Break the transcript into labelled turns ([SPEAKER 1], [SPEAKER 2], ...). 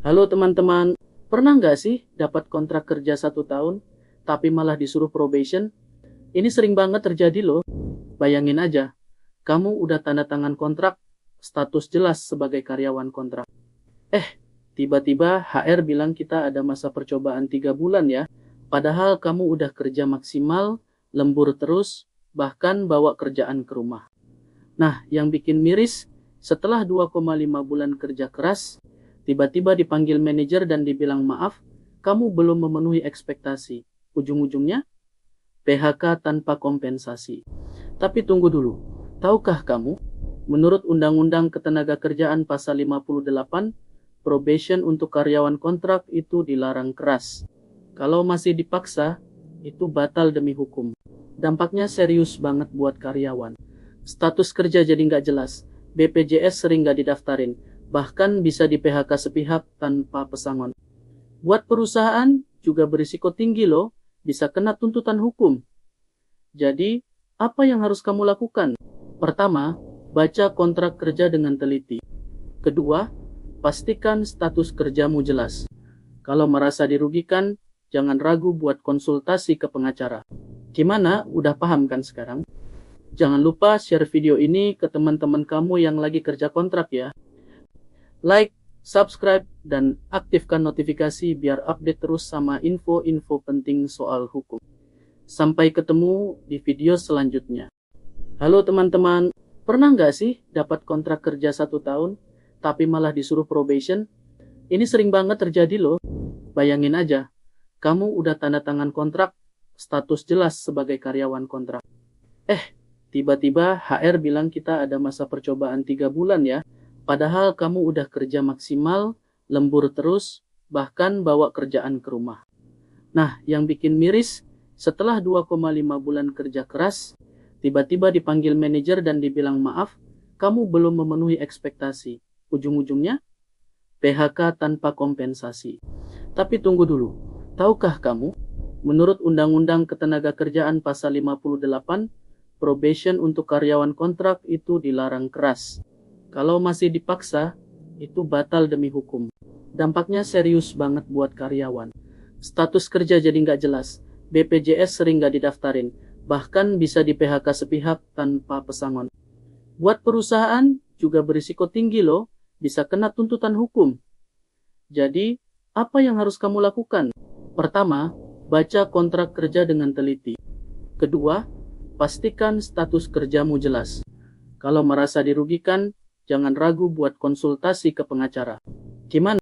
[SPEAKER 1] Halo teman-teman, pernah nggak sih dapat kontrak kerja 1 tahun, tapi malah disuruh probation? Ini sering banget terjadi loh. Bayangin aja, kamu udah tanda tangan kontrak, status jelas sebagai karyawan kontrak. Eh, tiba-tiba HR bilang kita ada masa percobaan 3 bulan ya, padahal kamu udah kerja maksimal, lembur terus, bahkan bawa kerjaan ke rumah. Nah, yang bikin miris, setelah 2,5 bulan kerja keras, tiba-tiba dipanggil manajer dan dibilang maaf, kamu belum memenuhi ekspektasi. Ujung-ujungnya, PHK tanpa kompensasi. Tapi tunggu dulu, tahukah kamu, menurut Undang-Undang Ketenagakerjaan Pasal 58, probation untuk karyawan kontrak itu dilarang keras. Kalau masih dipaksa, itu batal demi hukum. Dampaknya serius banget buat karyawan. Status kerja jadi nggak jelas, BPJS sering nggak didaftarin, bahkan bisa di PHK sepihak tanpa pesangon. Buat perusahaan juga berisiko tinggi loh, bisa kena tuntutan hukum. Jadi, apa yang harus kamu lakukan? Pertama, baca kontrak kerja dengan teliti. Kedua, pastikan status kerjamu jelas. Kalau merasa dirugikan, jangan ragu buat konsultasi ke pengacara. Gimana? Udah paham kan sekarang? Jangan lupa share video ini ke teman-teman kamu yang lagi kerja kontrak ya. Like, subscribe, dan aktifkan notifikasi biar update terus sama info-info penting soal hukum. Sampai ketemu di video selanjutnya. Halo teman-teman, pernah nggak sih dapat kontrak kerja 1 tahun, tapi malah disuruh probation? Ini sering banget terjadi loh. Bayangin aja, kamu udah tanda tangan kontrak, status jelas sebagai karyawan kontrak. Tiba-tiba HR bilang kita ada masa percobaan 3 bulan ya, padahal kamu udah kerja maksimal, lembur terus, bahkan bawa kerjaan ke rumah. Nah, yang bikin miris, setelah 2,5 bulan kerja keras, tiba-tiba dipanggil manajer dan dibilang maaf, kamu belum memenuhi ekspektasi. Ujung-ujungnya, PHK tanpa kompensasi. Tapi tunggu dulu, tahukah kamu, menurut Undang-Undang Ketenagakerjaan Pasal 58, probation untuk karyawan kontrak itu dilarang keras. Kalau masih dipaksa, itu batal demi hukum. Dampaknya serius banget buat karyawan. Status kerja jadi nggak jelas, BPJS sering nggak didaftarin, bahkan bisa di PHK sepihak tanpa pesangon. Buat perusahaan juga berisiko tinggi loh, bisa kena tuntutan hukum. Jadi, apa yang harus kamu lakukan? Pertama, baca kontrak kerja dengan teliti. Kedua, pastikan status kerjamu jelas. Kalau merasa dirugikan, jangan ragu buat konsultasi ke pengacara. Gimana?